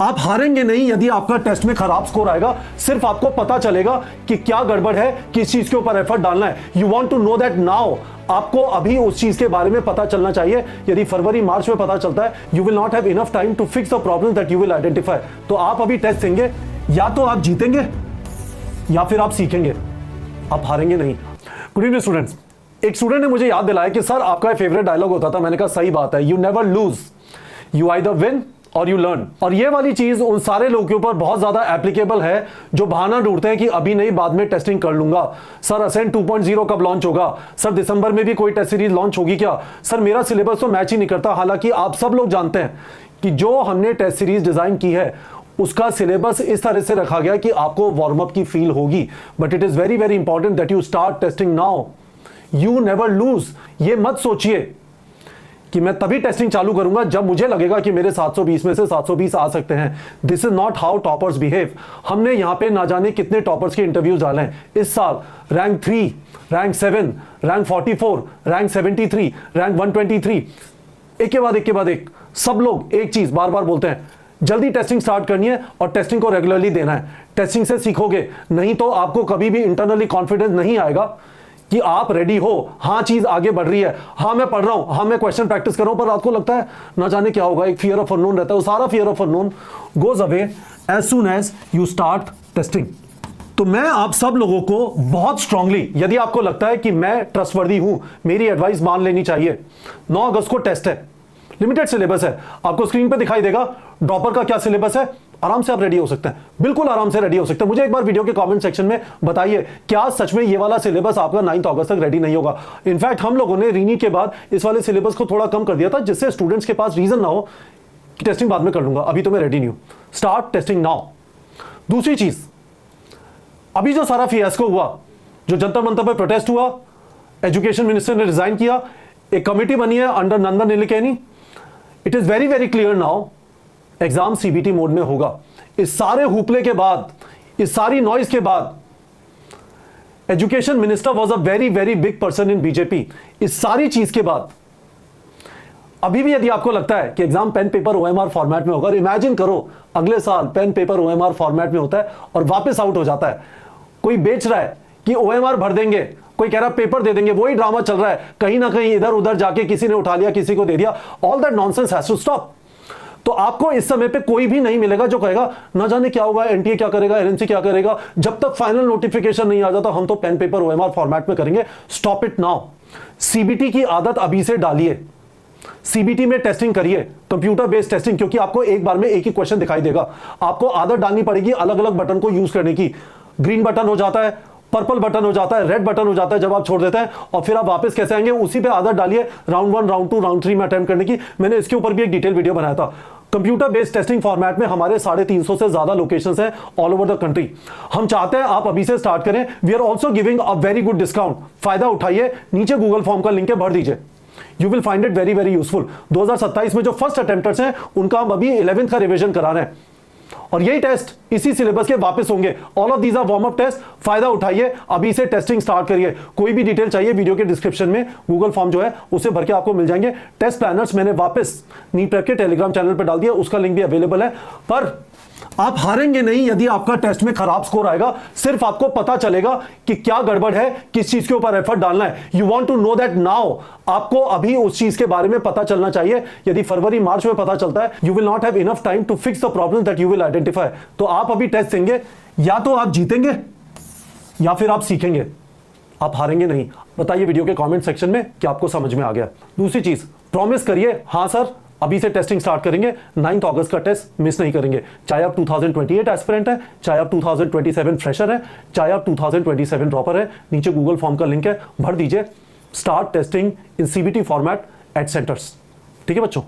आप हारेंगे नहीं यदि आपका टेस्ट में खराब स्कोर आएगा, सिर्फ आपको पता चलेगा कि क्या गड़बड़ है, किस चीज के ऊपर एफर्ट डालना है। You want to know that now. आपको अभी उस चीज के बारे में पता चलना चाहिए। यदि फरवरी मार्च में पता चलता है, you will not have enough time to fix the problem that you will identify. तो आप अभी टेस्ट देंगे, या तो आप जीतेंगे या फिर आप सीखेंगे, आप हारेंगे नहीं। Good evening students. एक स्टूडेंट ने मुझे याद दिलाया कि सर आपका फेवरेट डायलॉग होता था। मैंने कहा सही बात है, you never lose, you either win और यू लर्न। और ये वाली चीज उन सारे लोगों के ऊपर बहुत ज्यादा एप्लीकेबल है जो बहाना ढूंढते हैं कि अभी नहीं, बाद में टेस्टिंग कर लूंगा। सर असेंट 2.0 कब लॉन्च होगा? सर दिसंबर में भी कोई टेस्ट सीरीज लॉन्च होगी क्या? सर मेरा सिलेबस तो मैच ही नहीं करता। हालांकि आप सब लोग जानते हैं कि जो हमने टेस्ट सीरीज डिजाइन की है उसका सिलेबस इस तरह से रखा गया कि आपको वार्म अप की फील होगी। But it is very very important that you start testing now. You never lose. ये मत सोचिए कि मैं तभी टेस्टिंग चालू करूंगा जब मुझे लगेगा कि मेरे 720 में से 720 आ सकते हैं। This is not how toppers behave. हमने यहां पे ना जाने कितने टॉपर्स के इंटरव्यूज डाले हैं इस साल। Rank 3, rank 7, rank 44, rank 73, rank 123, एक के बाद एक। सब लोग एक चीज बार बार बोलते हैं, जल्दी टेस्टिंग स्टार्ट करनी है और टेस्टिंग को रेगुलरली देना है। टेस्टिंग से सीखोगे, नहीं तो आपको कभी भी इंटरनली कॉन्फिडेंस नहीं आएगा कि आप रेडी हो। हाँ चीज आगे बढ़ रही है, हाँ मैं पढ़ रहा हूं, हाँ मैं क्वेश्चन प्रैक्टिस कर रहा हूं, पर आपको लगता है ना जाने क्या होगा। एक फियर ऑफ अननोन रहता है। वो सारा fear of unknown goes away as soon as you start testing. तो मैं आप सब लोगों को बहुत स्ट्रांगली, यदि आपको लगता है कि मैं ट्रस्टवर्दी हूं, मेरी एडवाइस मान लेनी चाहिए। 9 अगस्त को टेस्ट है, लिमिटेड सिलेबस है, आपको स्क्रीन पे दिखाई देगा ड्रॉपर का क्या सिलेबस है। आराम से आप रेडी हो सकते हैं, बिल्कुल आराम से रेडी हो सकते हैं। मुझे एक बार वीडियो के कमेंट सेक्शन में बताइए, क्या सच में ये वाला सिलेबस आपका 9 अगस्त तक रेडी नहीं होगा? इनफैक्ट हम लोगों ने रीनी के बाद इस वाले सिलेबस को थोड़ा कम कर दिया था, जिससे स्टूडेंट्स के पास रीजन ना हो कि टेस्टिंग बाद में कर लूंगा, अभी तो मैं रेडी नहीं हूं। Start testing now. दूसरी चीज, अभी जो सारा फियास्को हुआ, जो जंतर मंतर पर प्रोटेस्ट हुआ, एजुकेशन मिनिस्टर ने रिजाइन किया, एक कमिटी बनी है under Nandan Nilekani. It is very very clear now, exam CBT mode में होगा। इस सारे हुपले के बाद, इस सारी नॉइज के बाद, education minister was a very very big person in BJP. इस सारी चीज के बाद अभी भी यदि आपको लगता है कि exam pen paper OMR format में होगा, इमेजिन करो अगले साल पेन पेपर ओएमआर फॉर्मेट में होता है और वापस आउट हो जाता है। कोई बेच रहा है कि ओएमआर भर देंगे, कोई कह रहा है पेपर दे देंगे, वही ड्रामा चल रहा है। कहीं ना कहीं इधर उधर जाके किसी ने उठा लिया, किसी को दे दिया। All that nonsense has to stop. तो आपको इस समय पे कोई भी नहीं मिलेगा जो कहेगा ना जाने क्या होगा, एनटीए क्या करेगा, एनएनसी क्या करेगा। जब तक फाइनल नोटिफिकेशन नहीं आ जाता हम तो पेन पेपर ओएमआर फॉर्मेट में करेंगे। Stop it now. सीबीटी की आदत अभी से डालिए। सीबीटी में टेस्टिंग करिए, कंप्यूटर बेस्ड टेस्टिंग, क्योंकि आपको एक बार में एक ही क्वेश्चन दिखाई देगा। आपको आदत डालनी पड़ेगी अलग अलग बटन को यूज करने की। ग्रीन बटन हो जाता है, पर्पल बटन हो जाता है, रेड बटन हो जाता है जब आप छोड़ देते हैं, और फिर आप वापस कैसे आएंगे, उसी पे आदत डालिए। राउंड 1, राउंड 2, राउंड 3 में अटेम्प्ट करने की। मैंने इसके ऊपर भी एक डिटेल वीडियो बनाया था। कंप्यूटर बेस्ड टेस्टिंग फॉर्मेट में हमारे 350 से ज्यादा लोकेशंस हैं ऑल ओवर द कंट्री। हम चाहते हैं आप अभी से स्टार्ट करें। We are also giving a very good discount. फायदा उठाइए, नीचे गूगल फॉर्म का लिंक है, भर दीजिए। You will find it very very useful. 2027 में जो फर्स्ट अटेम्प्टर्स हैं उनका हम अभी 11th का रिवीजन करा रहे हैं, और यही टेस्ट इसी सिलेबस के वापस होंगे। All of these are warm up test. फायदा उठाइए, अभी से टेस्टिंग स्टार्ट करिए। कोई भी डिटेल चाहिए, वीडियो के डिस्क्रिप्शन में गूगल फॉर्म जो है उसे भर के आपको मिल जाएंगे। टेस्ट प्लानर्स मैंने वापस नीट प्रेप के टेलीग्राम चैनल पर डाल दिया, उसका लिंक भी अवेलेबल है। पर आप हारेंगे नहीं यदि आपका टेस्ट में खराब स्कोर आएगा, सिर्फ आपको पता चलेगा कि क्या गड़बड़ है, किस चीज के ऊपर एफर्ट डालना है। You want to know that now. आपको अभी उस चीज के बारे में पता चलना चाहिए। यदि फरवरी मार्च में पता चलता है, you will not have enough time to fix the problem that you will identify. तो आप अभी टेस्ट देंगे, या तो आप जीतेंगे या फिर आप सीखेंगे, आप हारेंगे नहीं। बताइए वीडियो के कमेंट सेक्शन में कि आपको समझ में आ गया। दूसरी चीज, प्रॉमिस करिए हाँ सर अभी से टेस्टिंग स्टार्ट करेंगे, 9 अगस्त का टेस्ट मिस नहीं करेंगे। चाहे आप 2028 एस्पिरेंट है, चाहे आप 2027 फ्रेशर है, चाहे आप 2027 ड्रॉपर है, नीचे गूगल फॉर्म का लिंक है, भर दीजिए। Start testing in CBT format at centres. ठीक है बच्चों।